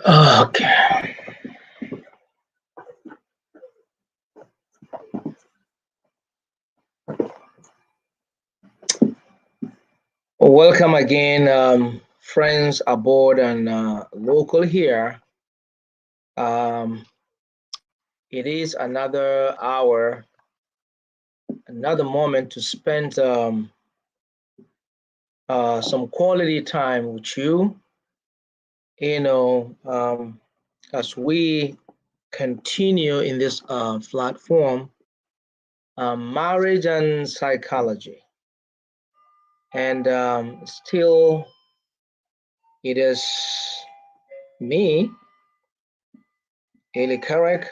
Okay. Welcome again, friends aboard and local here. Um, it is another hour, another moment to spend some quality time with you. You know, as we continue in this platform, marriage and psychology. And still, it is me, Eli Kerek,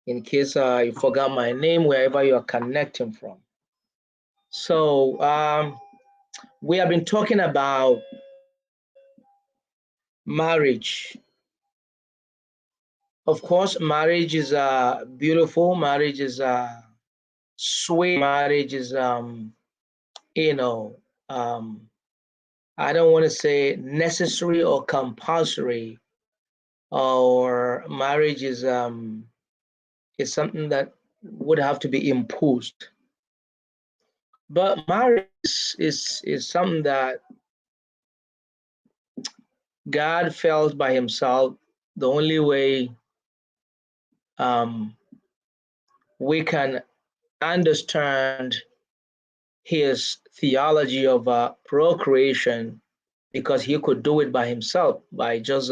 in case you forgot my name, wherever you are connecting from. So, we have been talking about marriage. Of course, marriage is beautiful, marriage is sweet, marriage is, you know, um, I don't want to say necessary or compulsory, or marriage is something that would have to be imposed. But marriage is something that God felt by Himself the only way um, we can understand His theology of procreation, because He could do it by Himself by just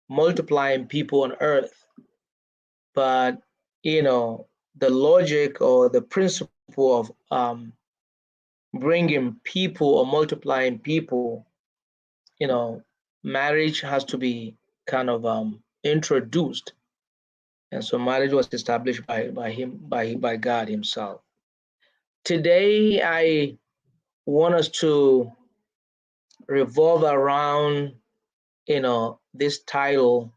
multiplying people on earth. But the logic or the principle of bringing people or multiplying people, you know, marriage has to be kind of introduced, and so marriage was established by God Himself. Today, I want us to revolve around this title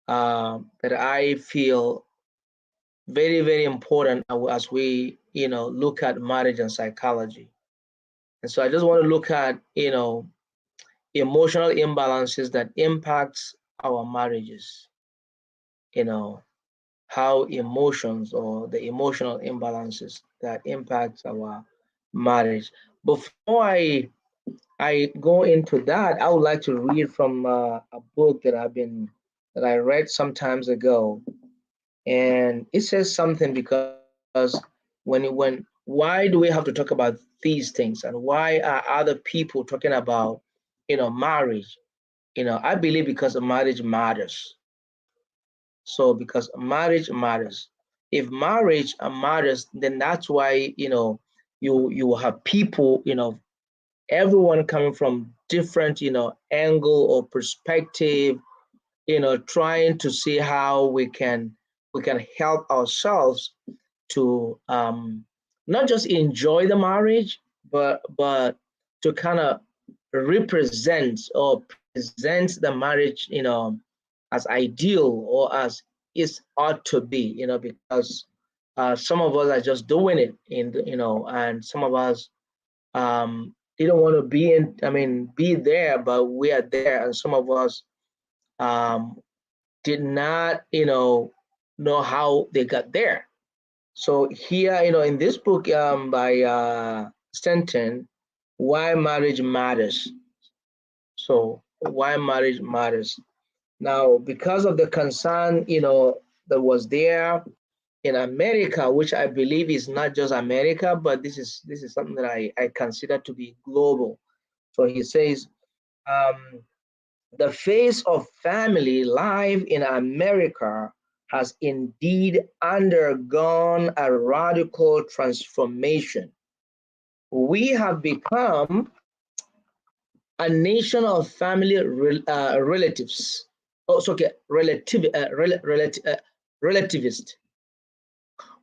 that I feel very very important as we look at marriage and psychology. And so I just want to look at emotional imbalances that impacts our marriages, you know how emotions or the emotional imbalances that impacts our marriage. Before I go into that, I would like to read from a book that I read some times ago, and it says something, because why do we have to talk about these things, and why are other people talking about marriage? I believe because marriage matters. So because marriage matters, if marriage matters, then that's why you will have people, everyone coming from different angle or perspective, trying to see how we can help ourselves to not just enjoy the marriage, but to kind of represent or present the marriage, as ideal or as it ought to be, because some of us are just doing it, and some of us didn't want to be be there, but we are there, and some of us um, did not, know how they got there. So here, in this book by Stanton, Why Marriage Matters. So why marriage matters. Now, because of the concern, that was there, in America, which I believe is not just America, but this is something that I consider to be global. So he says, the face of family life in America has indeed undergone a radical transformation. We have become a nation of family relatives. Oh, so okay, relativist,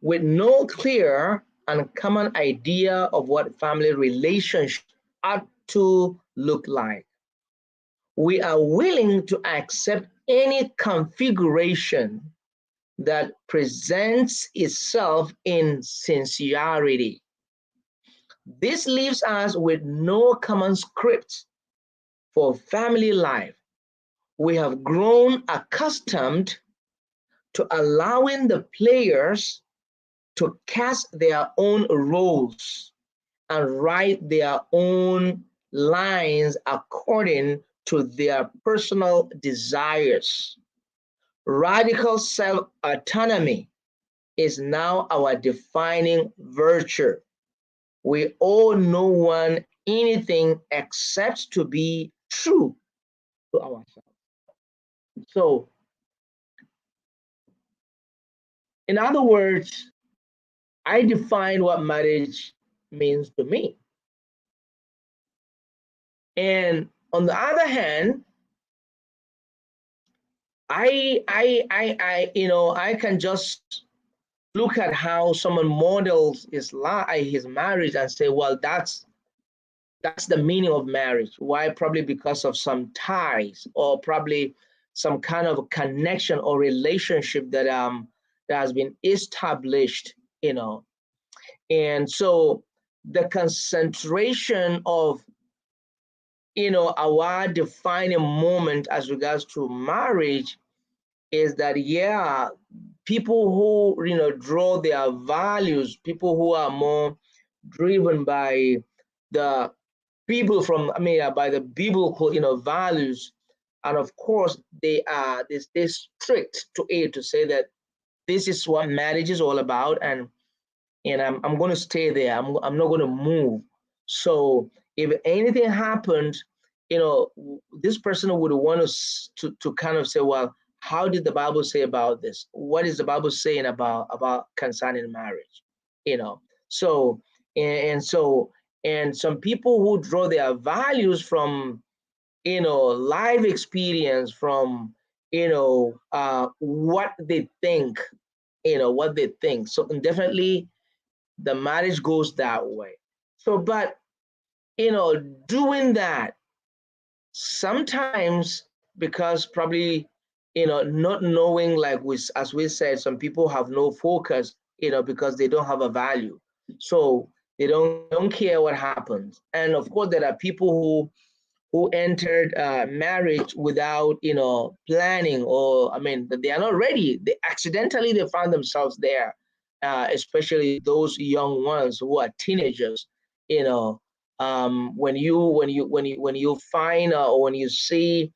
with no clear and common idea of what family relationships ought to look like. We are willing to accept any configuration that presents itself in sincerity. This leaves us with no common script for family life. We have grown accustomed to allowing the players to cast their own roles and write their own lines according to their personal desires. Radical self-autonomy is now our defining virtue. We owe no one anything except to be true to ourselves. So, in other words, I define what marriage means to me. And on the other hand, I can just look at how someone models his life, his marriage, and say, well, that's the meaning of marriage. Why? Probably because of some ties, or probably some kind of connection or relationship that has been established, And so the concentration of our defining moment as regards to marriage is that, yeah, people who draw their values, people who are more driven by the people from, by the biblical values, and of course they strict to it, to say that this is what marriage is all about, and I'm going to stay there. I'm not going to move. So if anything happened, this person would want to kind of say, well, how did the Bible say about this? What is the Bible saying about concerning marriage? So and some people who draw their values from life experience, from what they think, So definitely the marriage goes that way. So, but doing that sometimes, because probably not knowing, like as we said, some people have no focus, because they don't have a value, so they don't care what happens. And of course there are people who entered marriage without planning, or they are not ready. They found themselves there, especially those young ones who are teenagers. When you find, or when you see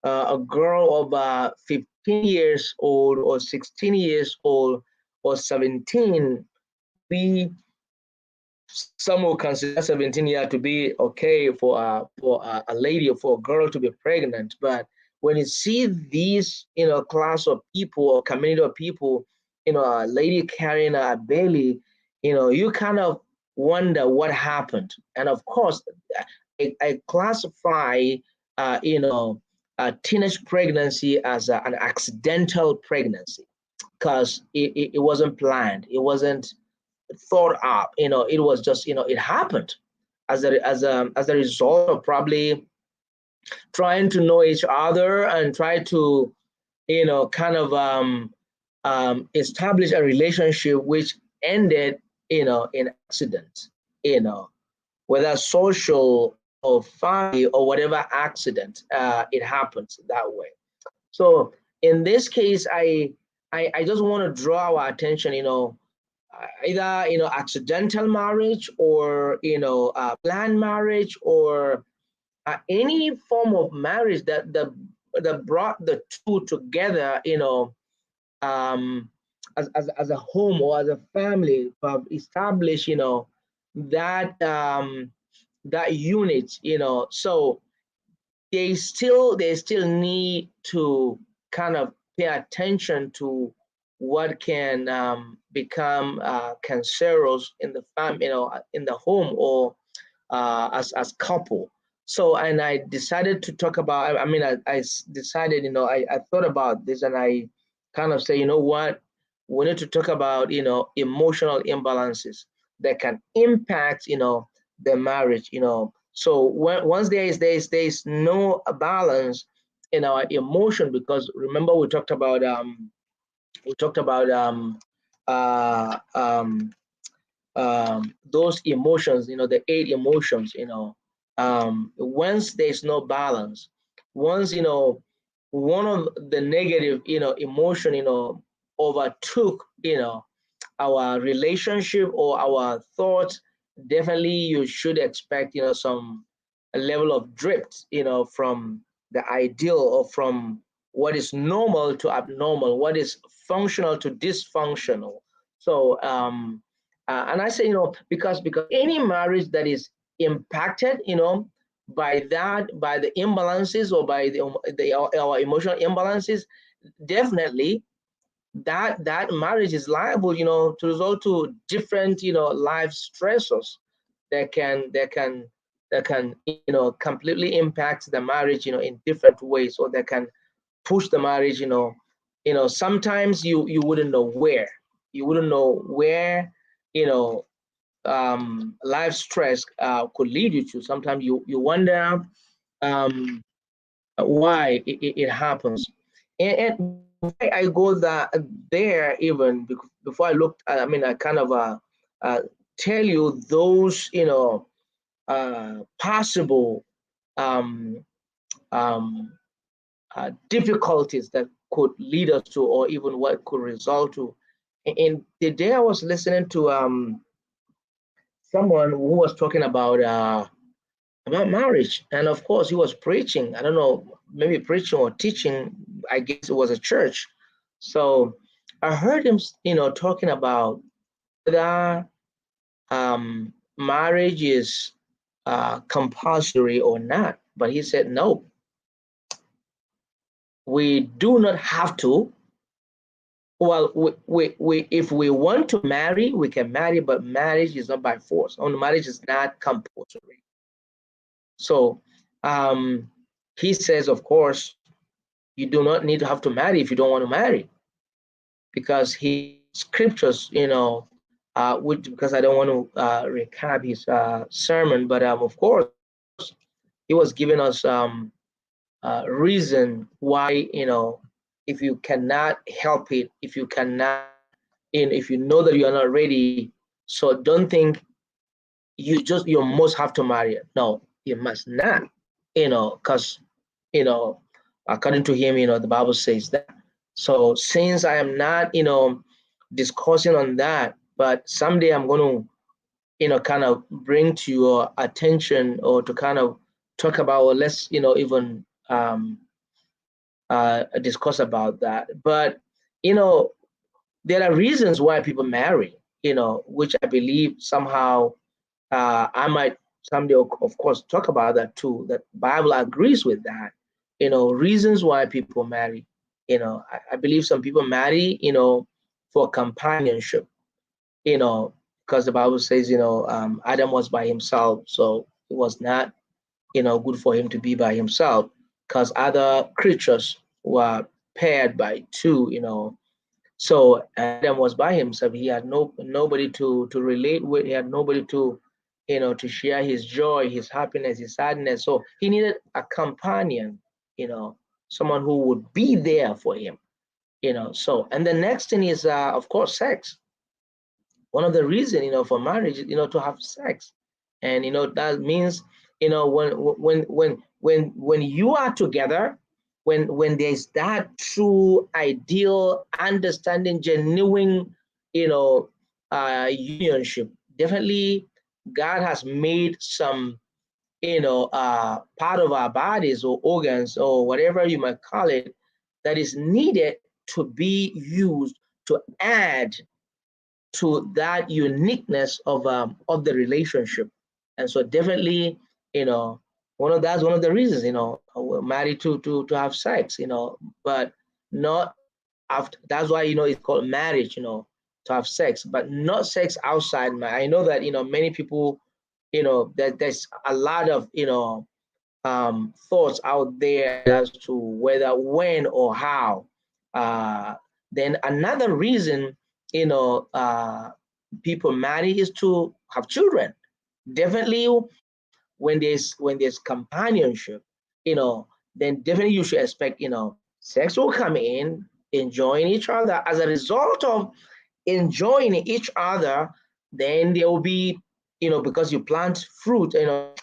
a girl of 15 years old, or 16 years old, or 17, we some will consider 17 years to be okay for a lady, or for a girl to be pregnant. But when you see these class of people, or community of people, a lady carrying a baby, you kind of wonder what happened. And of course I classify a teenage pregnancy as an accidental pregnancy, because it wasn't planned, it wasn't thought up. It was just it happened as a result of probably trying to know each other, and try to kind of establish a relationship, which ended in accident, whether social or family or whatever accident, it happens that way. So in this case, I just want to draw our attention, either accidental marriage, or planned marriage, or any form of marriage that brought the two together, um, as a home or as a family have established, that that unit, so they still need to kind of pay attention to what can become cancerous in the in the home, or as couple. So, and I decided to talk about. I mean, decided, I thought about this, and I kind of say, you know what, we need to talk about, emotional imbalances that can impact, the marriage. So once there is no balance in our emotion, because remember we talked about uh, um, those emotions, the 8 emotions, once there's no balance, once, one of the negative, emotion, overtook, our relationship or our thoughts, definitely you should expect, some level of drift, from the ideal, or from what is normal to abnormal, what is functional to dysfunctional. So, and I say, because any marriage that is impacted, by the imbalances, or by our emotional imbalances, definitely that marriage is liable, to result to different, life stressors that can completely impact the marriage, in different ways, or that can push the marriage, sometimes you wouldn't know where, you know life stress could lead you to. Sometimes you wonder um, why it happens. And before I go there, even before I looked, I mean, I kind of uh, tell you those, possible um, um, difficulties that could lead us to, or even what could result to. And the day I was listening to someone who was talking about marriage, and of course he was preaching. I don't know, maybe preaching or teaching. I guess it was a church. So I heard him, talking about whether marriage is compulsory or not. But he said no, we do not have to. Well, if we want to marry, we can marry, but marriage is not by force. Or marriage is not compulsory. So he says, of course, you do not need to have to marry if you don't want to marry, because he scriptures, because I don't want to recap his sermon, but of course, he was giving us reason why, if you cannot help it, if you cannot, if you know that you are not ready, so don't think you must have to marry. No, you must not, because you know according to him, the Bible says that. So since I am not, discussing on that, but someday I'm going to, kind of bring to your attention, or to kind of talk about, or let's, even discuss about that. But you know there are reasons why people marry, which I believe somehow I might someday, of course, talk about that too. That Bible agrees with that. Reasons why people marry. I believe some people marry, for companionship. Because the Bible says, Adam was by himself, so it was not, good for him to be by himself, because other creatures were paired by two. So Adam was by himself. He had nobody to relate with. He had nobody to share his joy, his happiness, his sadness. So he needed a companion, someone who would be there for him. So, and the next thing is, of course, sex. One of the reasons, for marriage, to have sex. And that means, when you are together, when there's that true ideal understanding, genuine, unionship, definitely God has made some, part of our bodies, or organs, or whatever you might call it, that is needed to be used to add to that uniqueness of the relationship. And so definitely, that's one of the reasons, we're married to have sex, but not after. That's why, it's called marriage, to have sex, but not sex outside. I know that, many people, that there's a lot of, thoughts out there as to whether, when, or how. Uh, then another reason, people marry is to have children. Definitely, when there's companionship, then definitely you should expect, sex will come in, enjoying each other. As a result of enjoying each other, then there will be, because you plant fruit,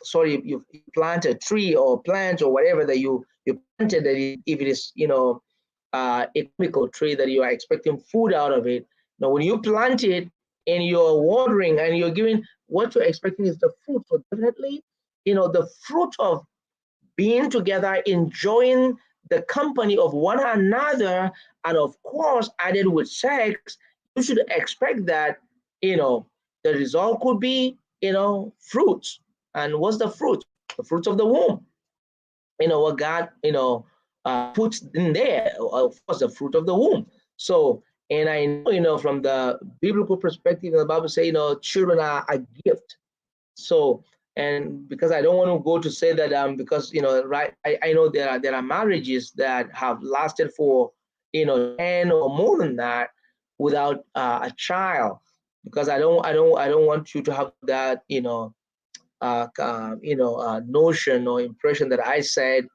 sorry, you plant a tree or plant or whatever that you planted, that if it is, a chemical tree that you are expecting food out of it. Now, when you plant it and you're watering and you're giving, what you're expecting is the fruit. So definitely, the fruit of being together, enjoying the company of one another, and of course, added with sex, you should expect that, the result could be, fruits. And what's the fruit? The fruits of the womb. What God, puts in there, of course, the fruit of the womb. So, and I know, from the biblical perspective, the Bible says, children are a gift. So, and because I don't want to go to say that, because, right, I know there are marriages that have lasted for, 10 or more than that without a child, because I don't want you to have that, notion or impression that I said,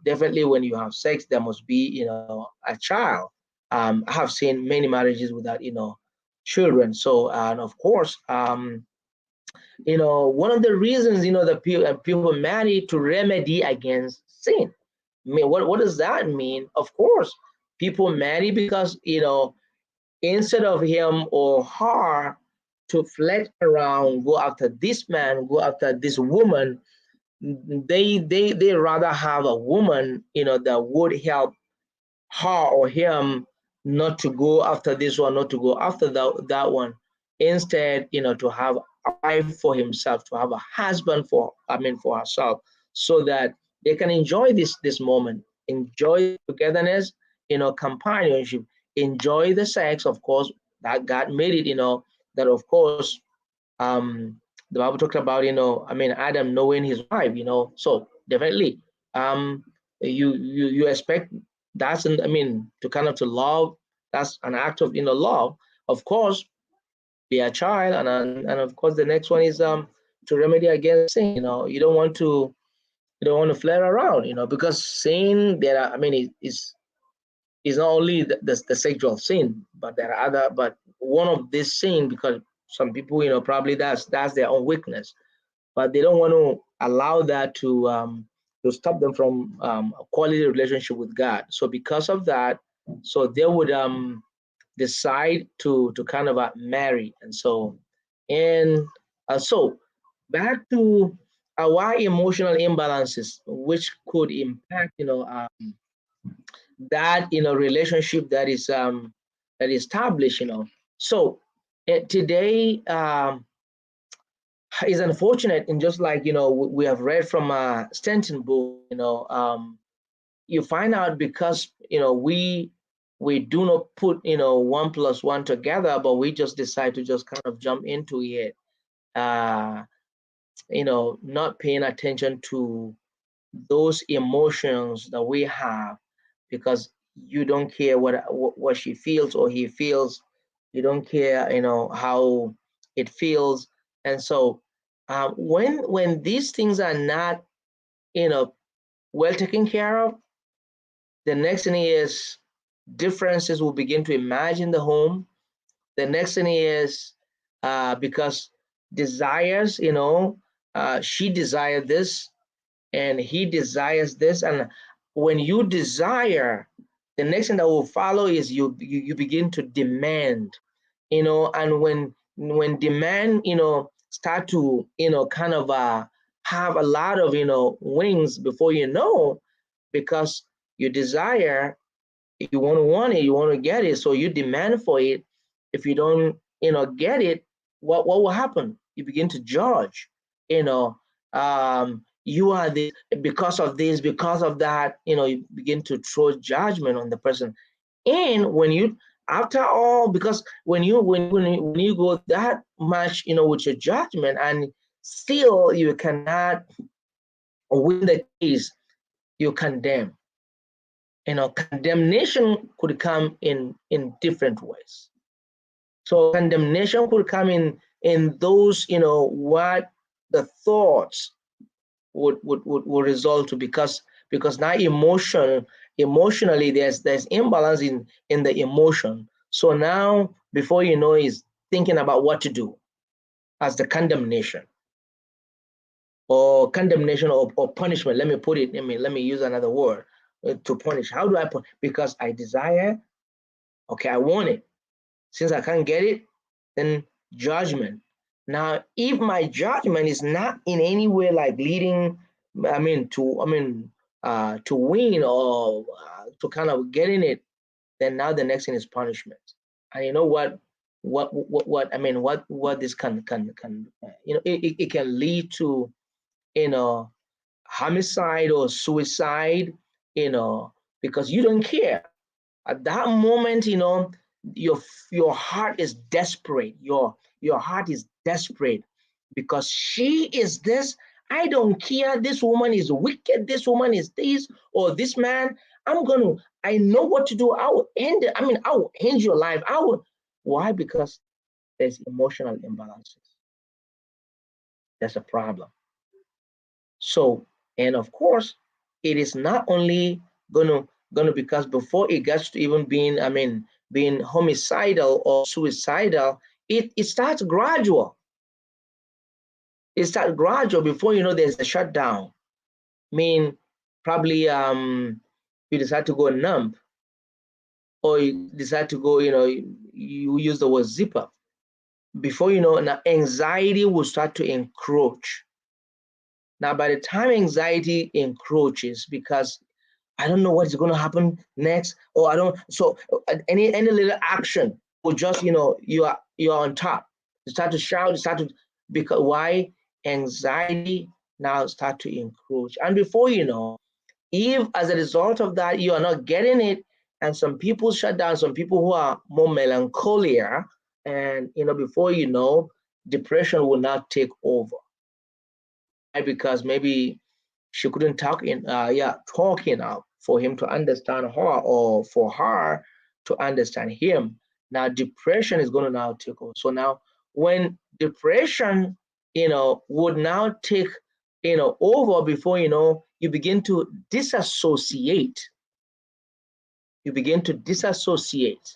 definitely when you have sex there must be, a child. I have seen many marriages without, children. So, and of course, one of the reasons, that people marry to remedy against sin. I mean, what does that mean? Of course, people marry because, instead of him or her to flex around, go after this man, go after this woman, they rather have a woman, that would help her or him not to go after this one, not to go after that one. Instead, to have a wife for himself, to have a husband for herself, so that they can enjoy this moment, enjoy togetherness, companionship, enjoy the sex, of course, that God made it, that of course, um the Bible talked about, Adam knowing his wife, so definitely, um you expect, that's an, to kind of to love, that's an act of, love, of course, be a child, and of course the next one is, to remedy against sin. You don't want to flare around, because sin, there are, is not only the sexual sin, but there are other, but one of this sin, because some people, probably that's their own weakness, but they don't want to allow that to stop them from, a quality relationship with God. So because of that, so they would, decide to kind of, marry. And so, and so back to our emotional imbalances, which could impact, that, relationship that is established. So, today, is unfortunate, and just like, we have read from Stanton book, you find out, because, we do not put, one plus one together, but we just decide to just kind of jump into it, uh, not paying attention to those emotions that we have, because you don't care what she feels or he feels. You don't care, how it feels. And so, when these things are not, well taken care of, the next thing is differences will begin to emerge in the home. The next thing is, because desires, she desired this and he desires this, and when you desire, the next thing that will follow is you begin to demand, and when demand, start to, kind of, have a lot of, wings before you know, because you desire, You want it, you want to get it, so you demand for it. If you don't, get it, what will happen? You begin to judge. You know, you are this because of this, because of that. You begin to throw judgment on the person. And when you, after all, because when you go that much, with your judgment, and still you cannot win the case, you condemn. Condemnation could come in different ways. So condemnation could come in those, what the thoughts would result to, because now emotionally there's imbalance in the emotion. So now, before you know, is thinking about what to do as the condemnation, or punishment. Let me put it, let me use another word, to punish. How do I put? Because I desire, okay, I want it. Since I can't get it, then judgment. Now, if my judgment is not in any way like leading, to win, or to kind of getting it, then now the next thing is punishment. And you know what this can it can lead to, homicide or suicide, because you don't care. At that moment, your your heart is desperate. Your heart is desperate, because she is this. I don't care. This woman is wicked. This woman is this, or this man. I know what to do. I will end it. I will end your life. I will. Why? Because there's emotional imbalances. That's a problem. So, and of course, it is not only gonna because before it gets to even being homicidal or suicidal, it starts gradual. It starts gradual. Before you know, there's a shutdown. Probably you decide to go numb, or you decide to go, you use the word zip up. Before you know, now anxiety will start to encroach. Now, by the time anxiety encroaches, because I don't know what's going to happen next, or I don't. So any little action will just, you're on top. You start to shout. You start to, because why? Anxiety now start to encroach, and before you know, if as a result of that you are not getting it, and some people shut down, some people who are more melancholia, and before you know, depression will now take over. Why? Because maybe she couldn't talk enough for him to understand her, or for her to understand him. Now depression is going to now take over. So now, when depression would now take over, before you know, you begin to disassociate. You begin to disassociate.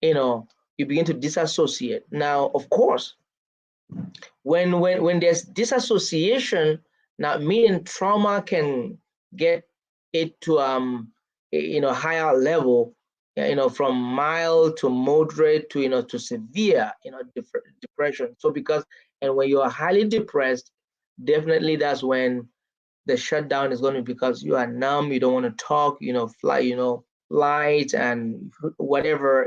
You begin to disassociate. Now, of course, when there's disassociation, now meaning trauma can get it to higher level, from mild to moderate to severe, depression. So because, and when you are highly depressed, definitely that's when the shutdown is going to be, because you are numb, you don't want to talk, flight and whatever,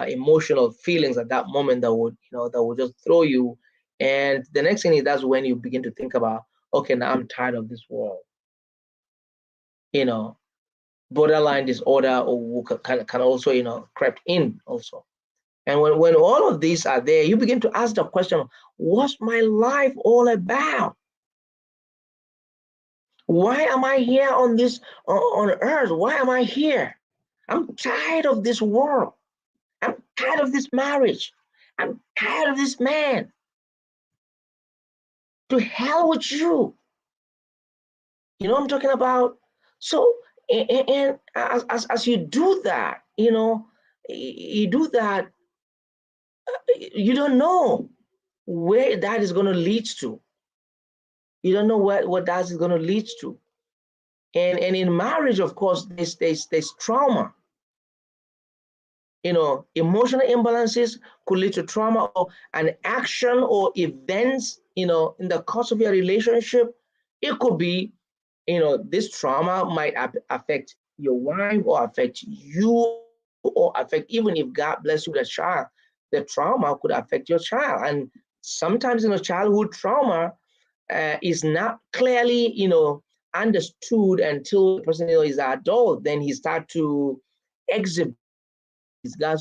emotional feelings at that moment that would just throw you. And the next thing is, that's when you begin to think about, okay, now I'm tired of this world. Borderline disorder or can also crept in also. And when all of these are there, you begin to ask the question, what's my life all about? Why am I here on this on earth? Why am I here? I'm tired of this world. I'm tired of this marriage. I'm tired of this man. To hell with you. You know what I'm talking about? So, and as you do that, you do that, you don't know where that is going to lead to. You don't know what that is going to lead to. And in marriage, of course, there's trauma. Emotional imbalances could lead to trauma, or an action or events, in the course of your relationship. It could be, this trauma might affect your wife or affect you or affect, even if God bless you with a child, the trauma could affect your child. And sometimes, childhood trauma is not clearly, understood until the person, is adult. Then he start to exhibit, he start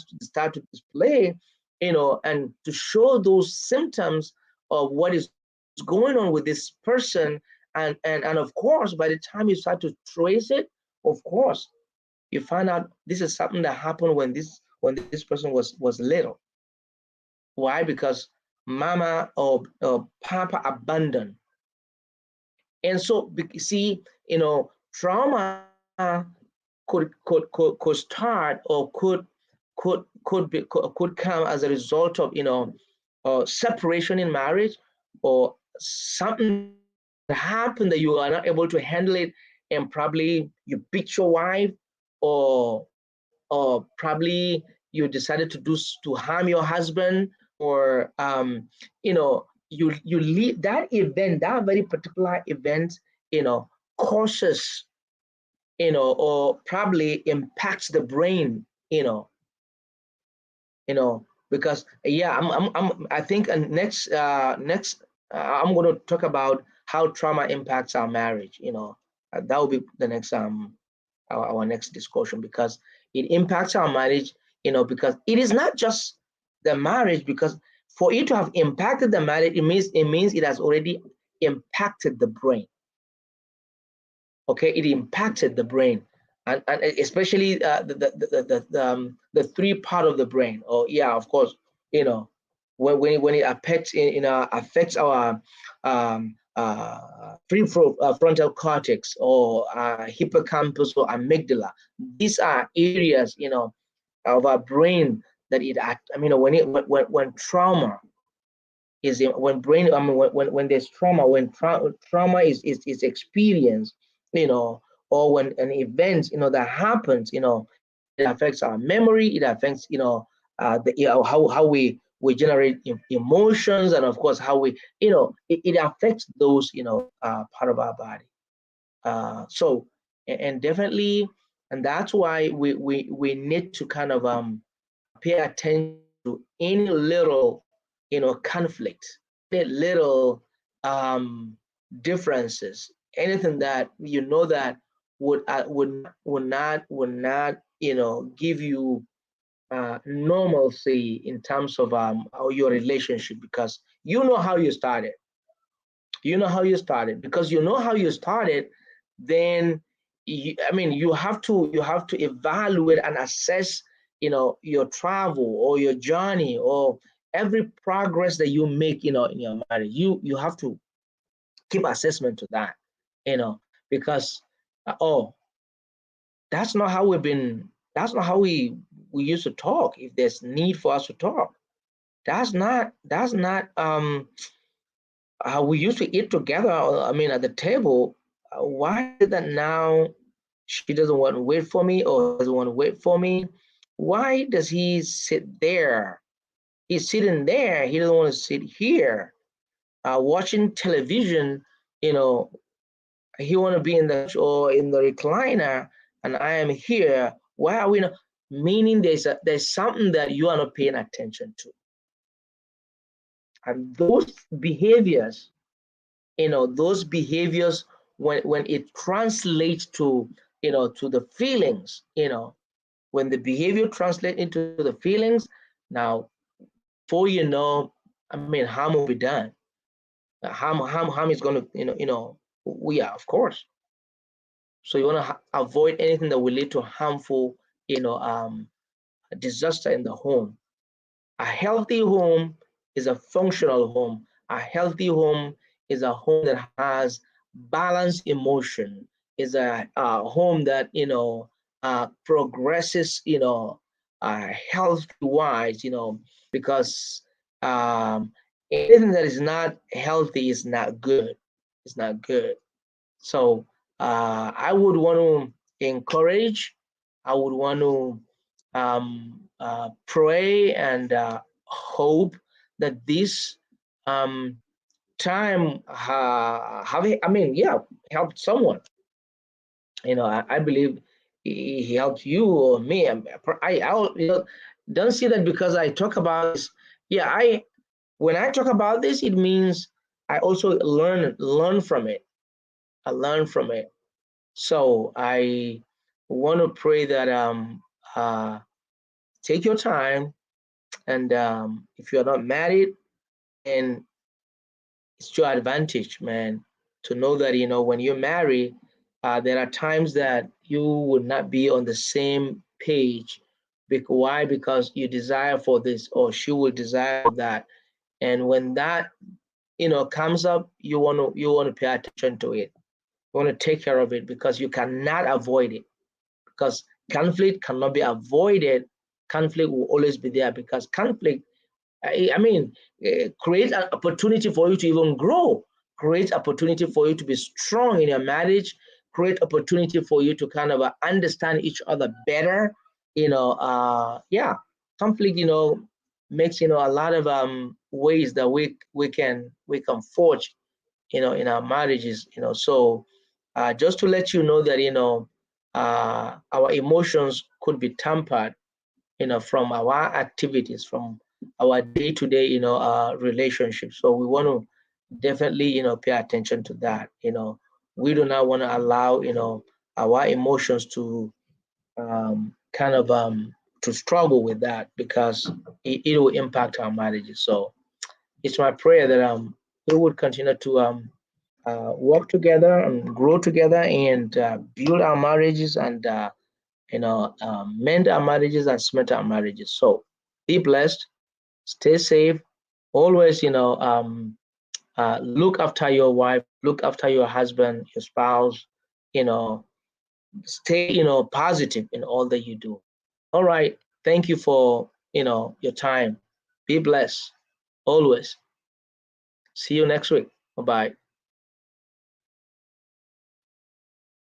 to display, and to show those symptoms of what is going on with this person. And of course, by the time you start to trace it, of course, you find out this is something that happened when this person was little. Why? Because mama or papa abandoned. And so, see, trauma could start, or could come as a result of, separation in marriage, or something that happened that you are not able to handle it, and probably you beat your wife, or probably you decided to harm your husband, or you leave that event, that very particular event, causes, or probably impacts the brain, because, yeah, I think, I'm going to talk about how trauma impacts our marriage. That will be the next our next discussion, because it impacts our marriage. Because it is not just the marriage, because for it to have impacted the marriage, it means it has already impacted the brain. Okay, it impacted the brain, and especially the three part of the brain. Or, yeah, of course, when it affects our frontal cortex, or hippocampus, or amygdala. These are areas, of our brain that it act. I mean, when trauma is in, when brain I mean when there's trauma, when trauma is experienced, you know or when an event, that happens, it affects our memory, it affects, how we generate emotions, and of course how we, it affects those, part of our body. So, and definitely, and that's why we need to kind of pay attention to any little, conflict, any little differences, anything that that would not give you normalcy in terms of your relationship, because how you started. Because how you started, then you have to evaluate and assess, your travel or your journey, or every progress that you make, in your marriage. You have to keep assessment to that, because oh, that's not how we used to talk. If there's need for us to talk, that's not how we used to eat together. At the table. Why is it that now she doesn't want to wait for me, or he doesn't want to wait for me? Why does he sit there? He's sitting there. He doesn't want to sit here, watching television. You know, he want to be in the couch or in the recliner, and I am here. Why are we not? Meaning there's something that you are not paying attention to, and those behaviors, when it translates to, to the feelings, when the behavior translates into the feelings, now, before you know, harm will be done. Harm is going to, we are, of course. So you want to avoid anything that will lead to harmful, disaster in the home. A healthy home is a functional home. A healthy home is a home that has balanced emotion, is a home that, progresses, healthy wise, because anything that is not healthy is not good. It's not good. So I would want to encourage, I would want to pray and hope that this um, time have, yeah, helped someone. I believe he helped you or me. Don't see that because I talk about this. Yeah, when I talk about this, it means I also learn from it. I learn from it. So I want to pray that uh, take your time, and if you're not married, and it's to your advantage, man, to know that when you marry, there are times that you would not be on the same page. Why? Because you desire for this, or she will desire for that, and when that comes up, you want to pay attention to it. You want to take care of it because you cannot avoid it. Because conflict cannot be avoided. Conflict will always be there because conflict, I mean, create an opportunity for you to even grow, create opportunity for you to be strong in your marriage, create opportunity for you to kind of understand each other better. Yeah, conflict, makes a lot of ways that we can forge, in our marriages. So just to let you know that our emotions could be tampered, from our activities, from our day-to-day, relationships. So we want to definitely, pay attention to that. We do not want to allow, our emotions to kind of to struggle with that because it will impact our marriages. So it's my prayer that we would continue to work together and grow together and build our marriages and mend our marriages and cement our marriages. So be blessed, stay safe, always, look after your wife, look after your husband, your spouse, you know, stay, positive in all that you do. All right. Thank you for, your time. Be blessed always. See you next week. Bye bye.